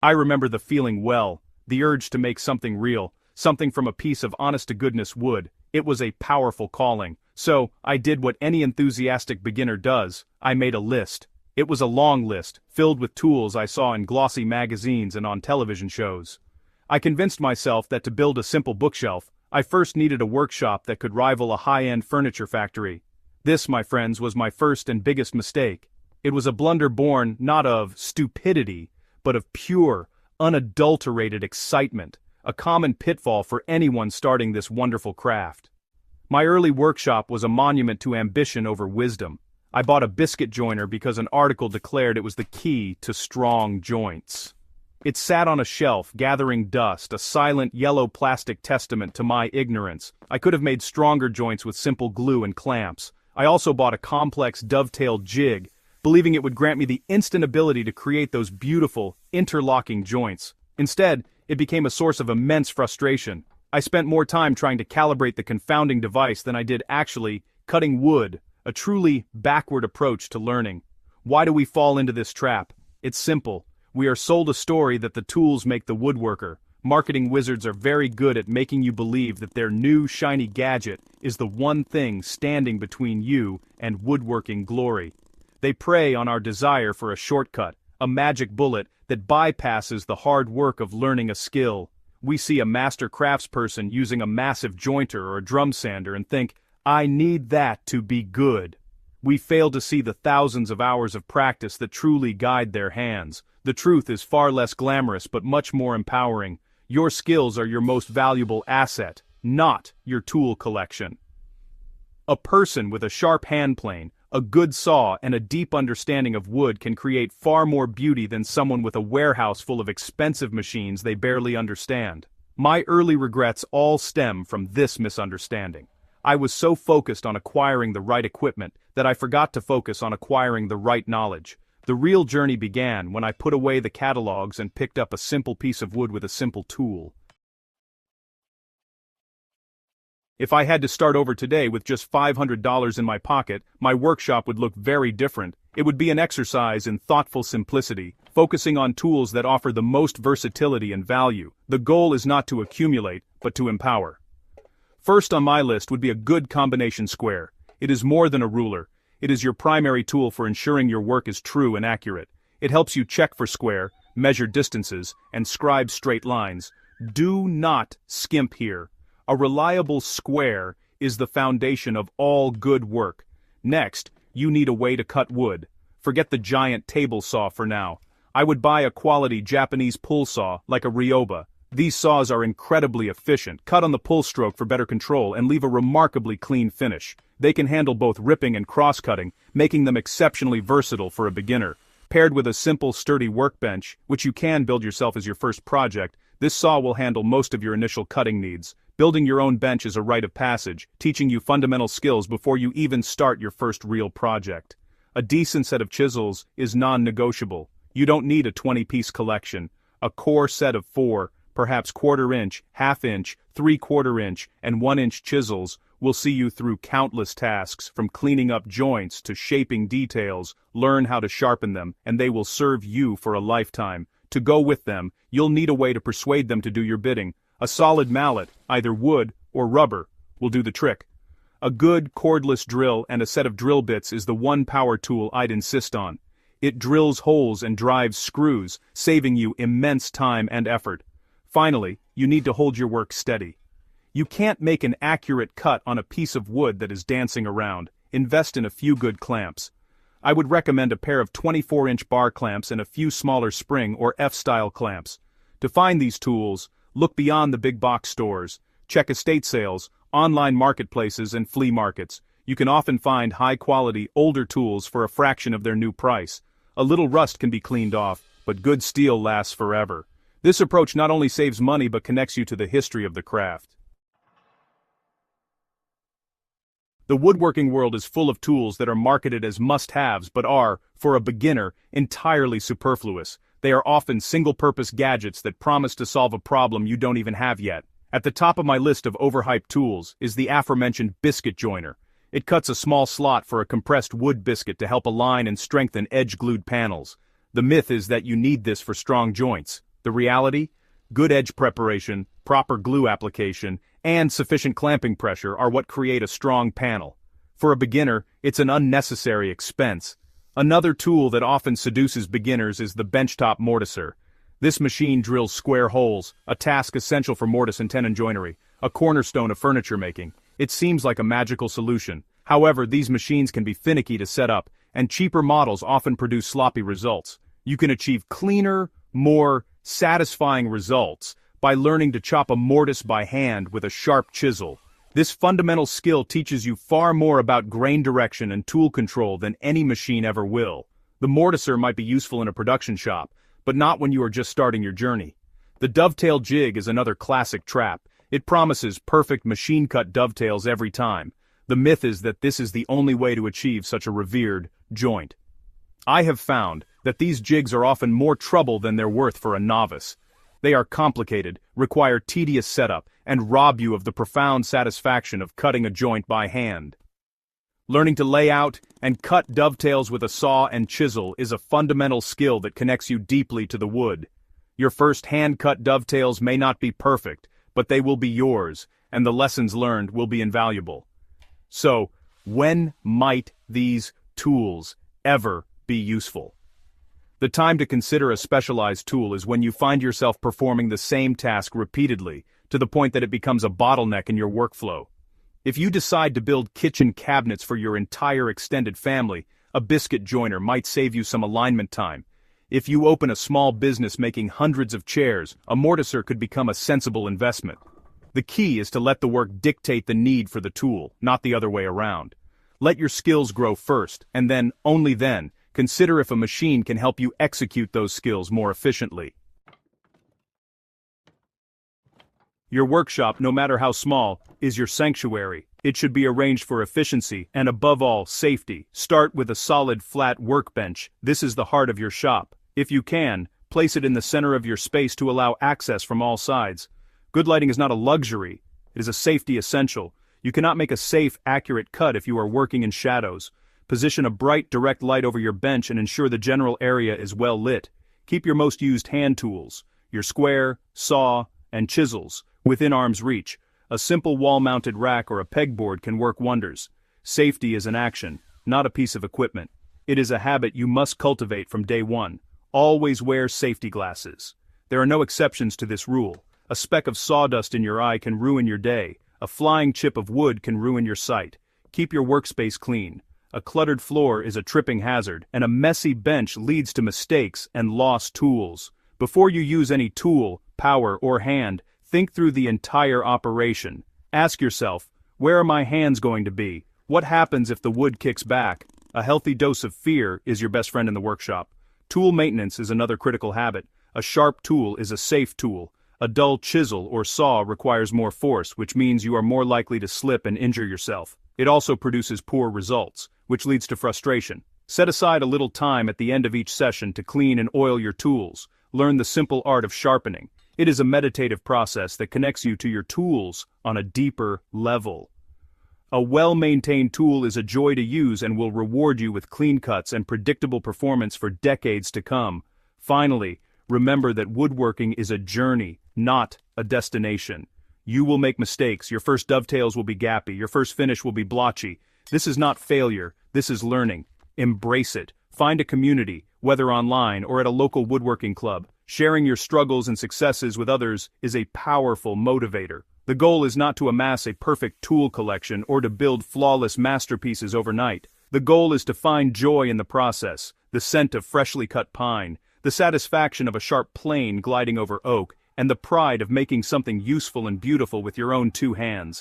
I remember the feeling well, the urge to make something real, something from a piece of honest-to-goodness wood. It was a powerful calling. So, I did what any enthusiastic beginner does. I made a list. It was a long list, filled with tools I saw in glossy magazines and on television shows. I convinced myself that to build a simple bookshelf, I first needed a workshop that could rival a high-end furniture factory. This, my friends, was my first and biggest mistake. It was a blunder born not of stupidity, but of pure, unadulterated excitement, a common pitfall for anyone starting this wonderful craft. My early workshop was a monument to ambition over wisdom. I bought a biscuit joiner because an article declared it was the key to strong joints. It sat on a shelf, gathering dust, a silent yellow plastic testament to my ignorance. I could have made stronger joints with simple glue and clamps. I also bought a complex dovetail jig, believing it would grant me the instant ability to create those beautiful, interlocking joints. Instead, it became a source of immense frustration. I spent more time trying to calibrate the confounding device than I did actually cutting wood, a truly backward approach to learning. Why do we fall into this trap? It's simple. We are sold a story that the tools make the woodworker. Marketing wizards are very good at making you believe that their new shiny gadget is the one thing standing between you and woodworking glory. They prey on our desire for a shortcut, a magic bullet that bypasses the hard work of learning a skill. We see a master craftsperson using a massive jointer or a drum sander and think, I need that to be good. We fail to see the thousands of hours of practice that truly guide their hands. The truth is far less glamorous but much more empowering. Your skills are your most valuable asset, not your tool collection. A person with a sharp handplane, a good saw, and a deep understanding of wood can create far more beauty than someone with a warehouse full of expensive machines they barely understand. My early regrets all stem from this misunderstanding. I was so focused on acquiring the right equipment that I forgot to focus on acquiring the right knowledge. The real journey began when I put away the catalogs and picked up a simple piece of wood with a simple tool. If I had to start over today with just $500 in my pocket, my workshop would look very different. It would be an exercise in thoughtful simplicity, focusing on tools that offer the most versatility and value. The goal is not to accumulate, but to empower. First on my list would be a good combination square. It is more than a ruler. It is your primary tool for ensuring your work is true and accurate. It helps you check for square, measure distances, and scribe straight lines. Do not skimp here. A reliable square is the foundation of all good work. Next, you need a way to cut wood. Forget the giant table saw for now. I would buy a quality Japanese pull saw like a Ryoba. These saws are incredibly efficient, cut on the pull stroke for better control, and leave a remarkably clean finish. They can handle both ripping and cross-cutting, making them exceptionally versatile for a beginner. Paired with a simple, sturdy workbench, which you can build yourself as your first project, this saw will handle most of your initial cutting needs. Building your own bench is a rite of passage, teaching you fundamental skills before you even start your first real project. A decent set of chisels is non-negotiable. You don't need a 20-piece collection. A core set of 4, perhaps quarter-inch, half-inch, 3/4-inch, and 1-inch chisels will see you through countless tasks, from cleaning up joints to shaping details. Learn how to sharpen them, and they will serve you for a lifetime. To go with them, you'll need a way to persuade them to do your bidding. A solid mallet, either wood or rubber, will do the trick. A good cordless drill and a set of drill bits is the one power tool I'd insist on. It drills holes and drives screws, saving you immense time and effort. Finally, you need to hold your work steady. You can't make an accurate cut on a piece of wood that is dancing around. Invest in a few good clamps. I would recommend a pair of 24-inch bar clamps and a few smaller spring or F-style clamps. To find these tools, look beyond the big box stores. Check estate sales, online marketplaces, and flea markets. You can often find high-quality, older tools for a fraction of their new price. A little rust can be cleaned off, but good steel lasts forever. This approach not only saves money but connects you to the history of the craft. The woodworking world is full of tools that are marketed as must-haves but are, for a beginner, entirely superfluous. They are often single-purpose gadgets that promise to solve a problem you don't even have yet. At the top of my list of overhyped tools is the aforementioned biscuit joiner. It cuts a small slot for a compressed wood biscuit to help align and strengthen edge-glued panels. The myth is that you need this for strong joints. The reality? Good edge preparation, proper glue application, and sufficient clamping pressure are what create a strong panel. For a beginner, it's an unnecessary expense. Another tool that often seduces beginners is the benchtop mortiser. This machine drills square holes, a task essential for mortise and tenon joinery, a cornerstone of furniture making. It seems like a magical solution. However, these machines can be finicky to set up, and cheaper models often produce sloppy results. You can achieve cleaner, more satisfying results by learning to chop a mortise by hand with a sharp chisel. This fundamental skill teaches you far more about grain direction and tool control than any machine ever will. The mortiser might be useful in a production shop, but not when you are just starting your journey. The dovetail jig is another classic trap. It promises perfect machine-cut dovetails every time. The myth is that this is the only way to achieve such a revered joint. I have found that these jigs are often more trouble than they're worth for a novice. They are complicated, require tedious setup, and rob you of the profound satisfaction of cutting a joint by hand. Learning to lay out and cut dovetails with a saw and chisel is a fundamental skill that connects you deeply to the wood. Your first hand-cut dovetails may not be perfect, but they will be yours, and the lessons learned will be invaluable. So, when might these tools ever be useful? The time to consider a specialized tool is when you find yourself performing the same task repeatedly, to the point that it becomes a bottleneck in your workflow. If you decide to build kitchen cabinets for your entire extended family, a biscuit joiner might save you some alignment time. If you open a small business making hundreds of chairs, a mortiser could become a sensible investment. The key is to let the work dictate the need for the tool, not the other way around. Let your skills grow first, and then, only then, consider if a machine can help you execute those skills more efficiently. Your workshop, no matter how small, is your sanctuary. It should be arranged for efficiency and, above all, safety. Start with a solid, flat workbench. This is the heart of your shop. If you can, place it in the center of your space to allow access from all sides. Good lighting is not a luxury, it is a safety essential. You cannot make a safe, accurate cut if you are working in shadows. Position a bright, direct light over your bench and ensure the general area is well lit. Keep your most used hand tools, your square, saw, and chisels, within arm's reach. A simple wall-mounted rack or a pegboard can work wonders. Safety is an action, not a piece of equipment. It is a habit you must cultivate from day one. Always wear safety glasses. There are no exceptions to this rule. A speck of sawdust in your eye can ruin your day. A flying chip of wood can ruin your sight. Keep your workspace clean. A cluttered floor is a tripping hazard, and a messy bench leads to mistakes and lost tools. Before you use any tool, power, or hand, think through the entire operation. Ask yourself, where are my hands going to be? What happens if the wood kicks back? A healthy dose of fear is your best friend in the workshop. Tool maintenance is another critical habit. A sharp tool is a safe tool. A dull chisel or saw requires more force, which means you are more likely to slip and injure yourself. It also produces poor results, which leads to frustration. Set aside a little time at the end of each session to clean and oil your tools. Learn the simple art of sharpening. It is a meditative process that connects you to your tools on a deeper level. A well-maintained tool is a joy to use and will reward you with clean cuts and predictable performance for decades to come. Finally, remember that woodworking is a journey, not a destination. You will make mistakes, your first dovetails will be gappy, your first finish will be blotchy. This is not failure, this is learning. Embrace it. Find a community, whether online or at a local woodworking club. Sharing your struggles and successes with others is a powerful motivator. The goal is not to amass a perfect tool collection or to build flawless masterpieces overnight. The goal is to find joy in the process, the scent of freshly cut pine, the satisfaction of a sharp plane gliding over oak, and the pride of making something useful and beautiful with your own two hands.